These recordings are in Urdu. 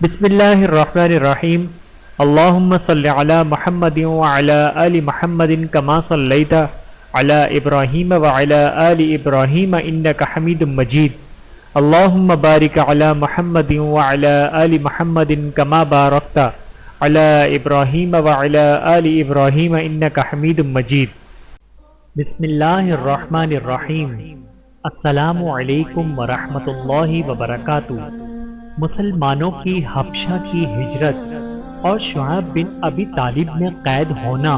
بسم اللہ الرحمن الرحیم اللہم صل علی محمد وعلی آل محمد کما صلیت علی ابراہیم وعلی آل ابراہیم انک حمید مجید اللہم بارک علی محمد وعلی آل محمد کما بارکت علی ابراہیم وعلی آل ابراہیم انک حمید مجید۔ بسم اللہ الرحمن الرحیم۔ السلام علیکم ورحمۃ اللہ وبرکاتہ۔ مسلمانوں کی حبشہ کی ہجرت اور شعیب بن ابی طالب میں قید ہونا،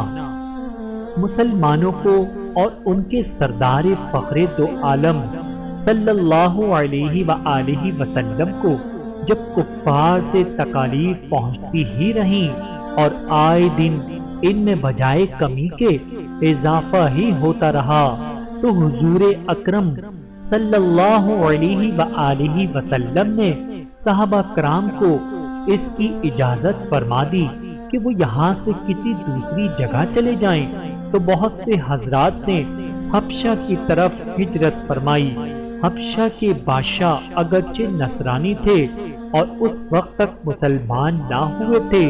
مسلمانوں کو اور ان کے سردار فخر دو عالم صلی اللہ علیہ وآلہ وسلم کو جب کفار سے تکالیف پہنچتی ہی رہیں اور آئے دن ان میں بجائے کمی کے اضافہ ہی ہوتا رہا، تو حضور اکرم صلی اللہ علیہ وآلہ وسلم نے صحابہ کرام کو اس کی اجازت فرما دی کہ وہ یہاں سے کسی دوسری جگہ چلے جائیں، تو بہت سے حضرات نے حبشہ کی طرف ہجرت فرمائی۔ حبشہ کے بادشاہ اگرچہ نصرانی تھے اور اس وقت تک مسلمان نہ ہوئے تھے،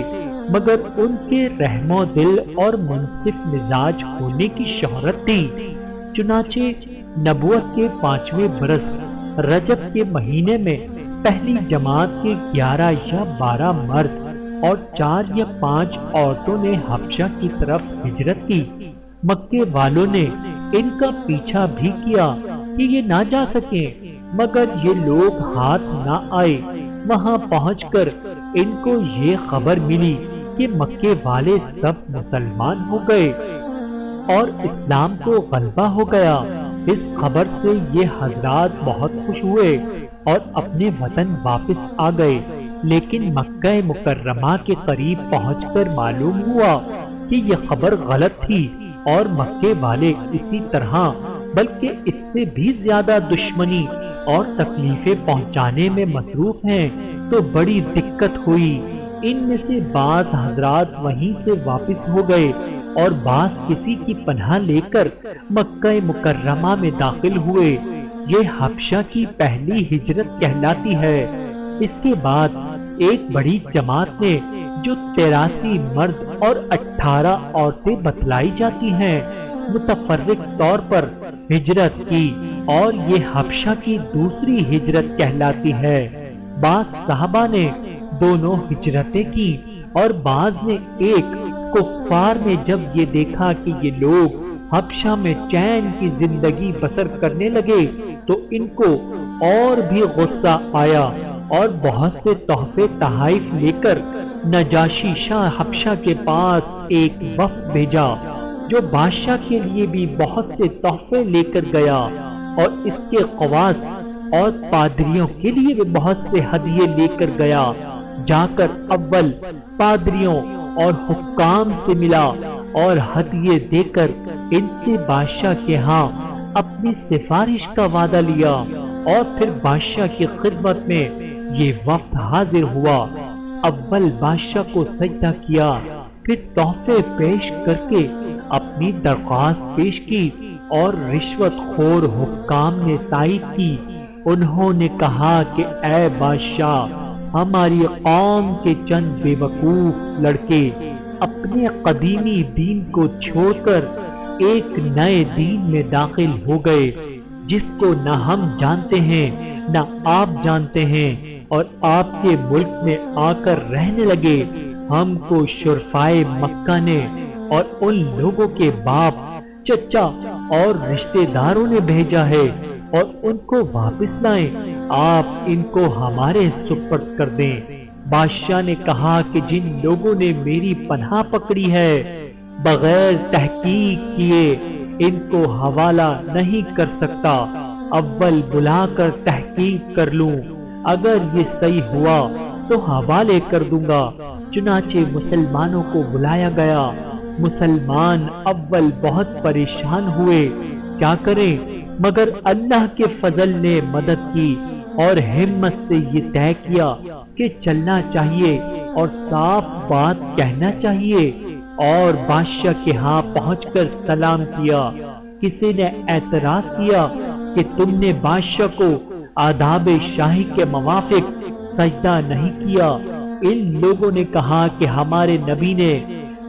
مگر ان کے رحم و دل اور منصف مزاج ہونے کی شہرت تھی۔ چنانچہ نبوت کے 5ویں برس رجب کے مہینے میں پہلی جماعت کے 11 یا 12 مرد اور 4 یا 5 عورتوں نے حبشہ کی طرف ہجرت کی۔ مکے والوں نے ان کا پیچھا بھی کیا کہ یہ نہ جا سکیں، مگر یہ لوگ ہاتھ نہ آئے۔ وہاں پہنچ کر ان کو یہ خبر ملی کہ مکے والے سب مسلمان ہو گئے اور اسلام کو غلبہ ہو گیا۔ اس خبر سے یہ حضرات بہت خوش ہوئے اور اپنے وطن واپس آ گئے، لیکن مکہ مکرمہ کے قریب پہنچ کر معلوم ہوا کہ یہ خبر غلط تھی اور مکے والے اسی طرح بلکہ اس سے بھی زیادہ دشمنی اور تکلیفیں پہنچانے میں مصروف ہیں، تو بڑی دقت ہوئی۔ ان میں سے بعض حضرات وہیں سے واپس ہو گئے اور بعض کسی کی پناہ لے کر مکہ مکرمہ میں داخل ہوئے۔ یہ حبشہ کی پہلی ہجرت کہلاتی ہے۔ اس کے بعد ایک بڑی جماعت نے جو 83 مرد اور 18 عورتیں بتلائی جاتی ہیں، متفرق طور پر ہجرت کی اور یہ حبشہ کی دوسری ہجرت کہلاتی ہے۔ بعض صحابہ نے دونوں ہجرتیں کی اور بعض نے ایک۔ کفار نے جب یہ دیکھا کہ یہ لوگ حبشہ میں چین کی زندگی بسر کرنے لگے تو ان کو اور بھی غصہ آیا اور بہت سے تحفے تحائف لے کر نجاشی شاہ حبشہ کے پاس ایک وفد بھیجا، جو بادشاہ کے لیے بھی بہت سے تحفے لے کر گیا اور اس کے خواص اور پادریوں کے لیے بھی بہت سے ہدیے لے کر گیا۔ جا کر اول پادریوں اور حکام سے ملا اور ہدیے دے کر ان سے بادشاہ کے ہاں اپنی سفارش کا وعدہ لیا، اور پھر بادشاہ کی خدمت میں یہ وفد حاضر ہوا۔ اول بادشاہ کو سجدہ کیا، پھر تحفے پیش کر کے اپنی درخواست پیش کی اور رشوت خور حکام نے تائید کی۔ انہوں نے کہا کہ اے بادشاہ، ہماری قوم کے چند بے وقوف لڑکے اپنے قدیمی دین کو چھوڑ کر ایک نئے دین میں داخل ہو گئے، جس کو نہ ہم جانتے ہیں نہ آپ جانتے ہیں، اور آپ کے ملک میں آ کر رہنے لگے۔ ہم کو شرفائے مکہ نے اور ان لوگوں کے باپ، چچا اور رشتہ داروں نے بھیجا ہے، اور ان کو واپس لائیں، آپ ان کو ہمارے سپرد کر دیں۔ بادشاہ نے کہا کہ جن لوگوں نے میری پناہ پکڑی ہے، بغیر تحقیق کیے ان کو حوالہ نہیں کر سکتا، اول بلا کر تحقیق کر لوں، اگر یہ صحیح ہوا تو حوالے کر دوں گا۔ چنانچہ مسلمانوں کو بلایا گیا۔ مسلمان اول بہت پریشان ہوئے، کیا کریں، مگر اللہ کے فضل نے مدد کی اور ہمت سے یہ طے کیا کہ چلنا چاہیے اور صاف بات کہنا چاہیے، اور بادشاہ کے ہاں پہنچ کر سلام کیا۔ کسی نے اعتراض کیا کہ تم نے بادشاہ کو آداب شاہی کے موافق سجدہ نہیں کیا، ان لوگوں نے کہا کہ ہمارے نبی نے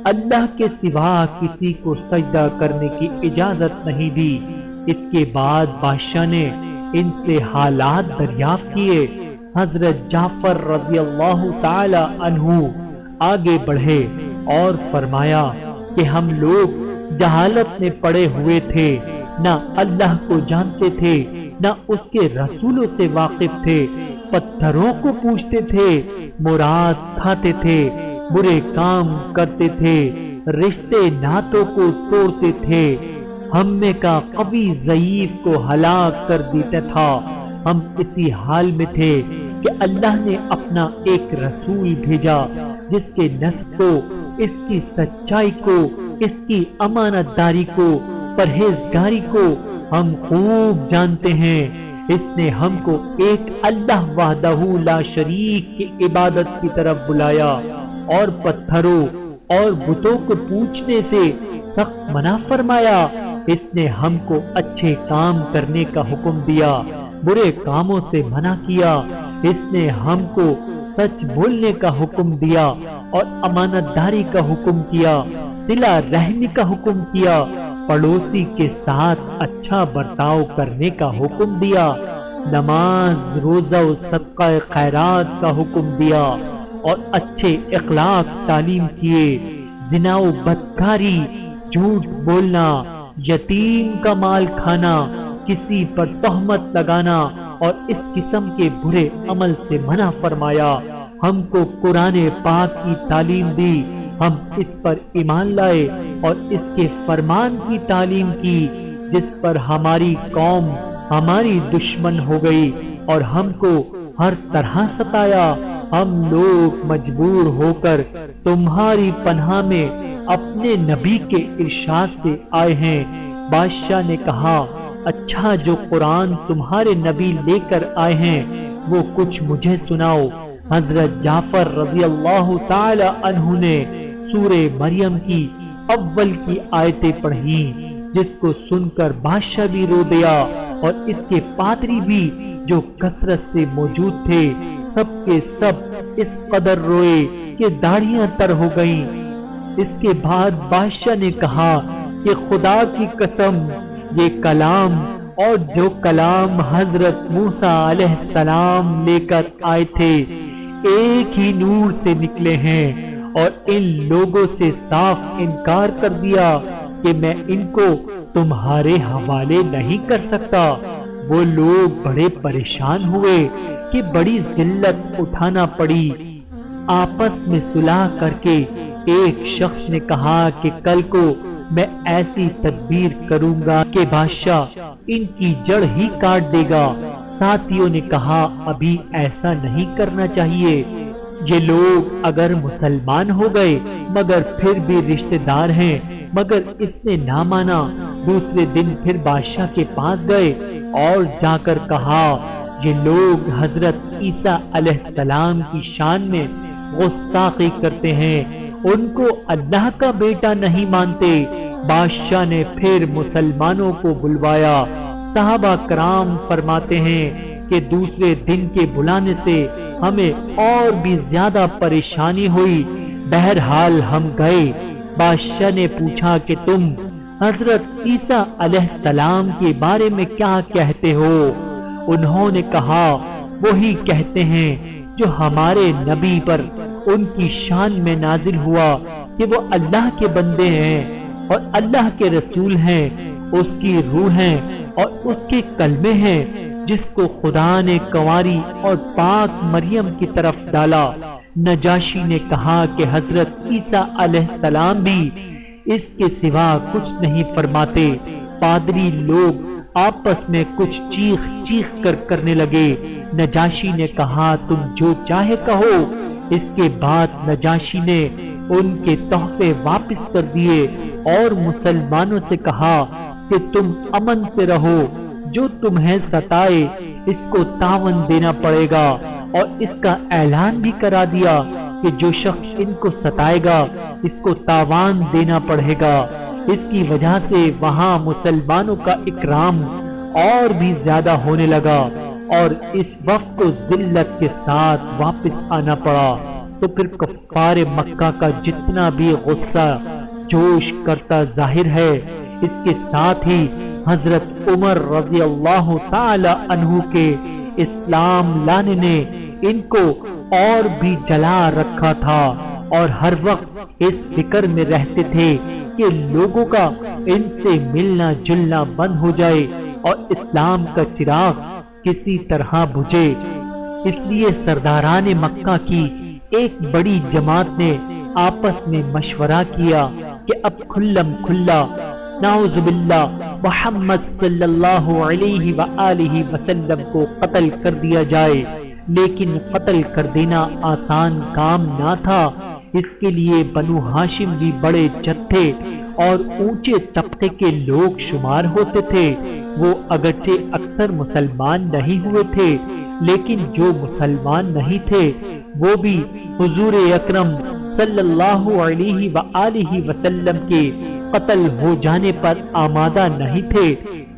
اللہ کے سوا کسی کو سجدہ کرنے کی اجازت نہیں دی۔ اس کے بعد بادشاہ نے ان سے حالات دریافت کیے۔ حضرت جعفر رضی اللہ تعالی عنہ آگے بڑھے اور فرمایا کہ ہم لوگ جہالت میں پڑے ہوئے تھے، نہ اللہ کو جانتے تھے نہ اس کے رسولوں سے واقف تھے، پتھروں کو پوجتے تھے، مراد کھاتے تھے، برے کام کرتے تھے، رشتے ناتوں کو توڑتے تھے، ہم میں کا قوی ضعیف کو ہلاک کر دیتا تھا۔ ہم اسی حال میں تھے کہ اللہ نے اپنا ایک رسول بھیجا جس کے نسب کو، اس کی سچائی کو، اس کی امانت داری کو، پرہیزگاری کو ہم خوب جانتے ہیں۔ اس نے ہم کو ایک اللہ وحدہ لا شریک کی عبادت کی طرف بلایا اور پتھروں اور بتوں کو پوجنے سے سخت منع فرمایا۔ اس نے ہم کو اچھے کام کرنے کا حکم دیا، برے کاموں سے منع کیا۔ اس نے ہم کو سچ بولنے کا حکم دیا اور امانت داری کا حکم کیا، صلہ رحمی کا حکم کیا، پڑوسی کے ساتھ اچھا برتاؤ کرنے کا حکم دیا، نماز، روزہ و صدقہ خیرات کا حکم دیا اور اچھے اخلاق تعلیم کیے۔ زنا و بدکاری، جھوٹ بولنا، یتیم کا مال کھانا، کسی پر تہمت لگانا اور اس قسم کے برے عمل سے منع فرمایا۔ ہم کو قرآن پاک کی تعلیم دی، ہم اس پر ایمان لائے اور اس کے فرمان کی تعلیم کی، جس پر ہماری قوم ہماری دشمن ہو گئی اور ہم کو ہر طرح ستایا۔ ہم لوگ مجبور ہو کر تمہاری پناہ میں اپنے نبی کے ارشاد سے آئے ہیں۔ بادشاہ نے کہا، اچھا جو قرآن تمہارے نبی لے کر آئے ہیں وہ کچھ مجھے سناؤ۔ حضرت جعفر رضی اللہ تعالی عنہ نے سورہ مریم کی اول کی آیتیں پڑھی، جس کو سن کر بادشاہ بھی رو دیا اور اس کے پادری بھی جو کثرت سے موجود تھے، سب کے سب اس قدر روئے کہ داڑھیاں تر ہو گئیں۔ اس کے بعد بادشاہ نے کہا کہ خدا کی قسم، یہ کلام اور جو کلام حضرت موسیٰ علیہ السلام لے کر آئے تھے ایک ہی نور سے نکلے ہیں، اور ان لوگوں سے صاف انکار کر دیا کہ میں ان کو تمہارے حوالے نہیں کر سکتا۔ وہ لوگ بڑے پریشان ہوئے کہ بڑی ذلت اٹھانا پڑی۔ آپس میں صلح کر کے ایک شخص نے کہا کہ کل کو میں ایسی تدبیر کروں گا کہ بادشاہ ان کی جڑ ہی کاٹ دے گا۔ ساتھیوں نے کہا ابھی ایسا نہیں کرنا چاہیے، یہ لوگ اگر مسلمان ہو گئے مگر پھر بھی رشتہ دار ہیں، مگر اس نے نہ مانا۔ دوسرے دن پھر بادشاہ کے پاس گئے اور جا کر کہا، یہ لوگ حضرت عیسیٰ علیہ السلام کی شان میں گستاخی کرتے ہیں، ان کو اللہ کا بیٹا نہیں مانتے۔ بادشاہ نے پھر مسلمانوں کو بلوایا۔ صحابہ کرام فرماتے ہیں کہ دوسرے دن کے بلانے سے ہمیں اور بھی زیادہ پریشانی ہوئی۔ بہرحال ہم گئے۔ بادشاہ نے پوچھا کہ تم حضرت عیسیٰ علیہ السلام کے بارے میں کیا کہتے ہو؟ انہوں نے کہا، وہی کہتے ہیں جو ہمارے نبی پر ان کی شان میں نازل ہوا کہ وہ اللہ کے بندے ہیں اور اللہ کے رسول ہیں، اس کی روح ہیں اور اس کے کلمے ہیں، جس کو خدا نے کنواری اور پاک مریم کی طرف ڈالا۔ نجاشی نے کہا کہ حضرت عیسیٰ علیہ السلام بھی اس کے سوا کچھ نہیں فرماتے۔ پادری لوگ آپس میں کچھ چیخ چیخ کر کرنے لگے۔ نجاشی نے کہا، تم جو چاہے کہو۔ اس کے بعد نجاشی نے ان کے تحفے واپس کر دیے اور مسلمانوں سے کہا کہ تم امن سے رہو، جو تمہیں ستائے اس کو تاوان دینا پڑے گا، اور اس کا اعلان بھی کرا دیا کہ جو شخص ان کو ستائے گا اس کو تاوان دینا پڑے گا۔ اس کی وجہ سے وہاں مسلمانوں کا اکرام اور بھی زیادہ ہونے لگا اور اس وقت کو ذلت کے ساتھ واپس آنا پڑا۔ تو پھر کفار مکہ کا جتنا بھی غصہ جوش کرتا ظاہر ہے، اس کے ساتھ ہی حضرت عمر رضی اللہ تعالی عنہ کے اسلام لانے نے ان کو اور بھی جلا رکھا تھا، اور ہر وقت اس فکر میں رہتے تھے کہ لوگوں کا ان سے ملنا جلنا بند ہو جائے اور اسلام کا چراغ کسی طرح بجھے۔ اس لیے سرداران مکہ کی ایک بڑی جماعت نے آپس میں مشورہ کیا کہ اب کھلم کھلا نعوذ باللہ محمد صلی اللہ علیہ وآلہ وسلم کو قتل کر دیا جائے، لیکن قتل کر دینا آسان کام نہ تھا۔ اس کے لیے بنو ہاشم بھی بڑے جتھے اور اونچے طبقے کے لوگ شمار ہوتے تھے۔ وہ اگرچہ اکثر مسلمان نہیں ہوئے تھے، لیکن جو مسلمان نہیں تھے وہ بھی حضور اکرم صلی اللہ علیہ وآلہ وسلم کے قتل ہو جانے پر آمادہ نہیں تھے۔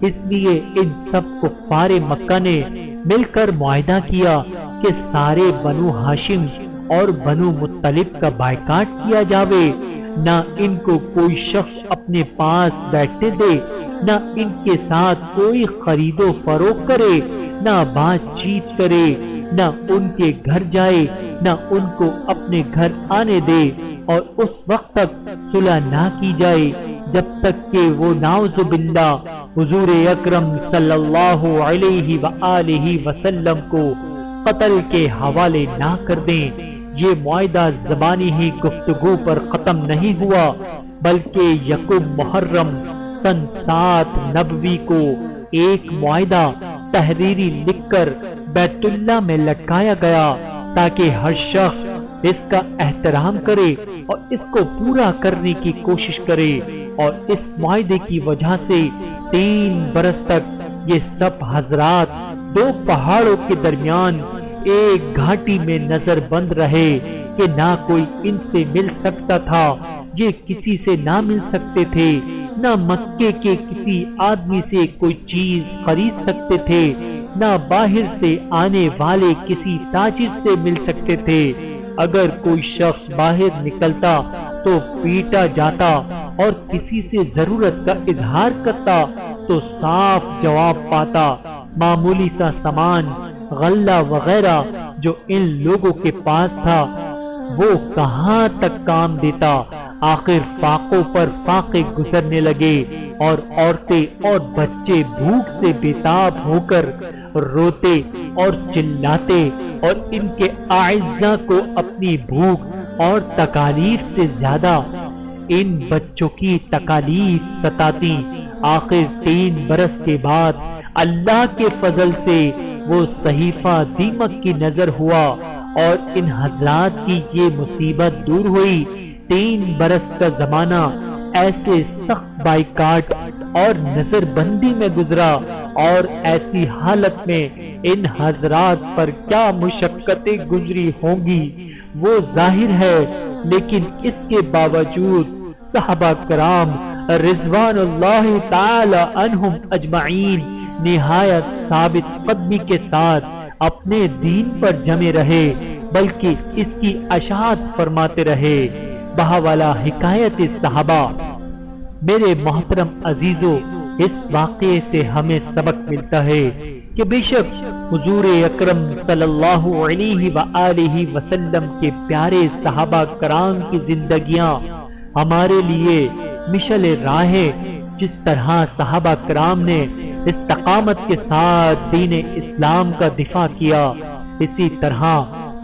اس لیے ان سب کفار مکہ نے مل کر معاہدہ کیا کہ سارے بنو ہاشم اور بنو مطلب کا بائیکاٹ کیا جاوے، نہ ان کو کوئی شخص اپنے پاس بیٹھنے دے، نہ ان کے ساتھ کوئی خرید و فروخت کرے، نہ بات چیت کرے، نہ ان کے گھر جائے، نہ ان کو اپنے گھر آنے دے، اور اس وقت تک صلح نہ کی جائے جب تک کہ وہ نعوذ باللہ حضور اکرم صلی اللہ علیہ وآلہ وسلم کو قتل کے حوالے نہ کر دیں۔ یہ معاہدہ زبانی ہی گفتگو پر ختم نہیں ہوا، بلکہ یکم محرم سن 7 نبوی کو ایک معاہدہ تحریری لکھ کر بیت اللہ میں لٹکایا گیا تاکہ ہر شخص اس کا احترام کرے اور اس کو پورا کرنے کی کوشش کرے، اور اس معاہدے کی وجہ سے 3 برس تک یہ سب حضرات 2 پہاڑوں کے درمیان ایک گھاٹی میں نظر بند رہے کہ نہ کوئی ان سے مل سکتا تھا، یہ کسی سے نہ مل سکتے تھے، نہ مکے کے کسی آدمی سے کوئی چیز خرید سکتے تھے، نہ باہر سے آنے والے کسی تاجر سے مل سکتے تھے۔ اگر کوئی شخص باہر نکلتا تو پیٹا جاتا اور کسی سے ضرورت کا اظہار کرتا تو صاف جواب پاتا۔ معمولی سا سامان غلہ وغیرہ جو ان لوگوں کے پاس تھا وہ کہاں تک کام دیتا۔ آخر فاقوں پر فاقے گزرنے لگے اور عورتیں اور بچے بھوک سے بےتاب ہو کر روتے اور چلاتے، اور ان کے اعزاء کو اپنی بھوک اور تکالیف سے زیادہ ان بچوں کی تکالیف ستاتی۔ آخر 3 برس کے بعد اللہ کے فضل سے وہ صحیفہ دیمک کی نظر ہوا اور ان حضرات کی یہ مصیبت دور ہوئی۔ 3 برس کا زمانہ ایسے سخت بائیکاٹ اور نظر بندی میں گزرا، اور ایسی حالت میں ان حضرات پر کیا مشقتیں گزری ہوں گی وہ ظاہر ہے، لیکن اس کے باوجود صحابہ کرام رضوان اللہ تعالی عنہم اجمعین نہایت ثابت قدمی کے ساتھ اپنے دین پر جمے رہے، بلکہ اس کی اشاعت فرماتے رہے۔ بہاوالہ حکایت صحابہ۔ میرے محترم عزیزو، اس واقعے سے ہمیں سبق ملتا ہے کہ بے شک حضور اکرم صلی اللہ علیہ وآلہ وسلم کے پیارے صحابہ کرام کی زندگیاں ہمارے لیے مشعل راہ ہے۔ جس طرح صحابہ کرام نے استقامت کے ساتھ دین اسلام کا دفاع کیا، اسی طرح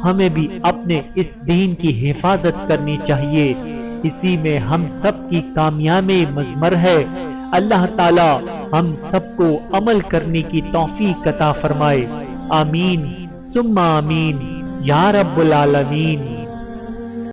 ہمیں بھی اپنے اس دین کی حفاظت کرنی چاہیے۔ اسی میں ہم سب کی کامیابی مضمر ہے۔ اللہ تعالی ہم سب کو عمل کرنے کی توفیق عطا فرمائے۔ آمین ثم آمین یا رب العالمین۔